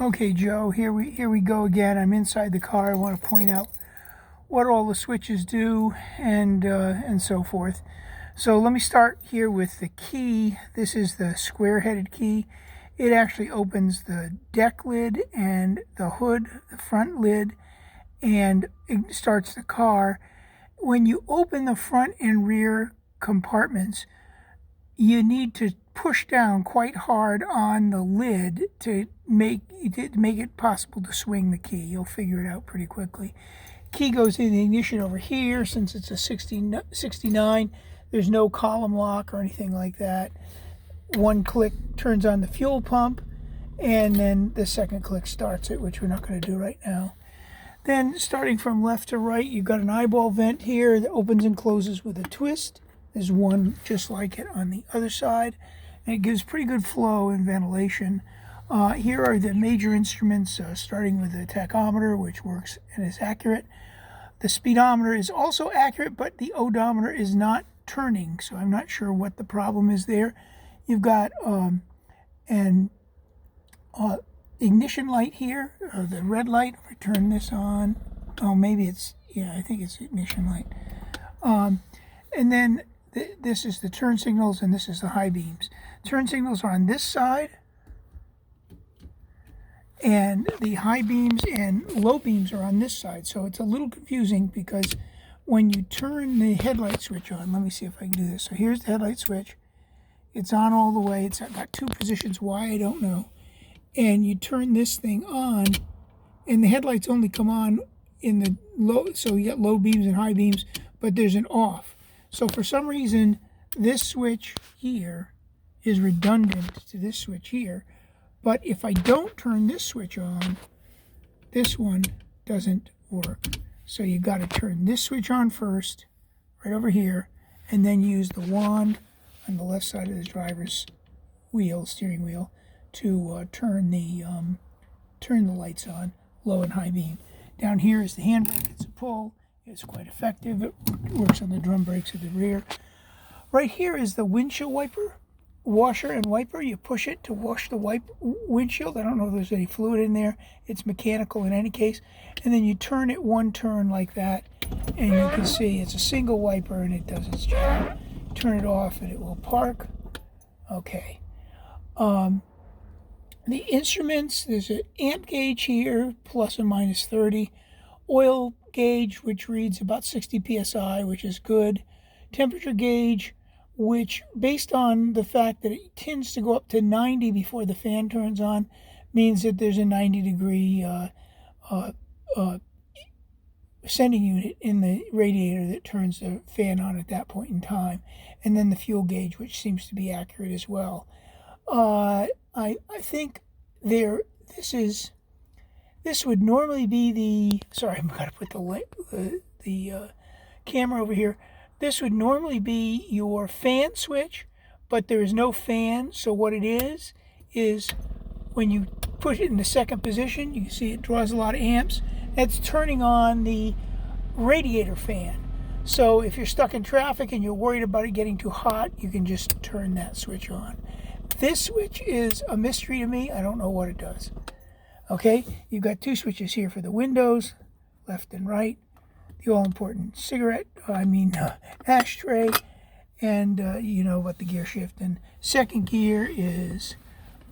Okay, Joe, here we go again. I'm inside the car. I want to point out what all the switches do and so forth. So let me start here with the key. This is the square-headed key. It actually opens the deck lid and the hood, the front lid, and it starts the car. When you open the front and rear compartments, you need to push down quite hard on the lid to make it possible to swing the key. You'll figure it out pretty quickly. Key goes in the ignition over here. Since it's a 69, there's no column lock or anything like that. One click turns on the fuel pump, and then the second click starts it, which we're not going to do right now. Then starting from left to right, you've got an eyeball vent here that opens and closes with a twist. There's one just like it on the other side, and it gives pretty good flow and ventilation. Here are the major instruments, starting with the tachometer, which works and is accurate. The speedometer is also accurate, but the odometer is not turning, so I'm not sure what the problem is there. You've got an ignition light here, or the red light. If I turn this on, oh, maybe it's, yeah, I think it's ignition light. And then this is the turn signals, and this is the high beams. Turn signals are on this side, and the high beams and low beams are on this side. So it's a little confusing because when you turn the headlight switch on, let me see if I can do this. So here's the headlight switch. It's on all the way. It's got two positions. Why, I don't know. And you turn this thing on, and the headlights only come on in the low, so you get low beams and high beams, but there's an off. So for some reason, this switch here is redundant to this switch here. But if I don't turn this switch on, this one doesn't work. So you've got to turn this switch on first, right over here, and then use the wand on the left side of the driver's wheel, steering wheel, to turn the lights on, low and high beam. Down here is the handbrake. It's a pull. It's quite effective. It works on the drum brakes at the rear. Right here is the windshield wiper, washer and wiper. You push it to wash the windshield. I don't know if there's any fluid in there. It's mechanical in any case. And then you turn it one turn like that, and you can see it's a single wiper and it does its job. Turn it off and it will park. Okay. The instruments, there's an amp gauge here, plus or minus 30. Oil gauge, which reads about 60 psi, which is good. Temperature gauge, which, based on the fact that it tends to go up to 90 before the fan turns on, means that there's a 90-degree sending unit in the radiator that turns the fan on at that point in time. And then the fuel gauge, which seems to be accurate as well. I think this would normally be the, sorry, I've got to put the camera over here. This would normally be your fan switch, but there is no fan. So what it is when you push it in the second position, you can see it draws a lot of amps. That's turning on the radiator fan. So if you're stuck in traffic and you're worried about it getting too hot, you can just turn that switch on. This switch is a mystery to me. I don't know what it does. Okay, you've got two switches here for the windows, left and right. The all-important ashtray, and you know what the gear shift. And second gear is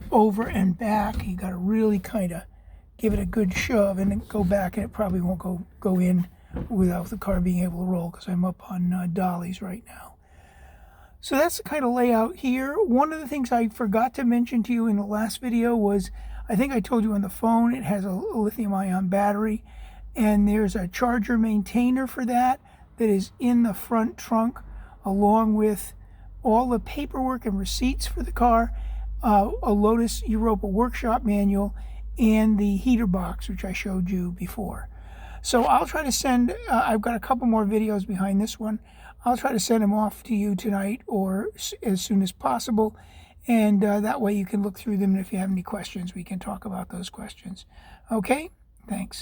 over and back. You got to really kind of give it a good shove and then go back, and it probably won't go in without the car being able to roll, because I'm up on dollies right now. So that's the kind of layout here. One of the things I forgot to mention to you in the last video was, I think I told you on the phone, it has a lithium-ion battery, and there's a charger maintainer for that is in the front trunk, along with all the paperwork and receipts for the car, a Lotus Europa workshop manual, and the heater box, which I showed you before. So I'll try to send, I've got a couple more videos behind this one. I'll try to send them off to you tonight or as soon as possible. And that way you can look through them. And if you have any questions, we can talk about those questions. Okay? Thanks.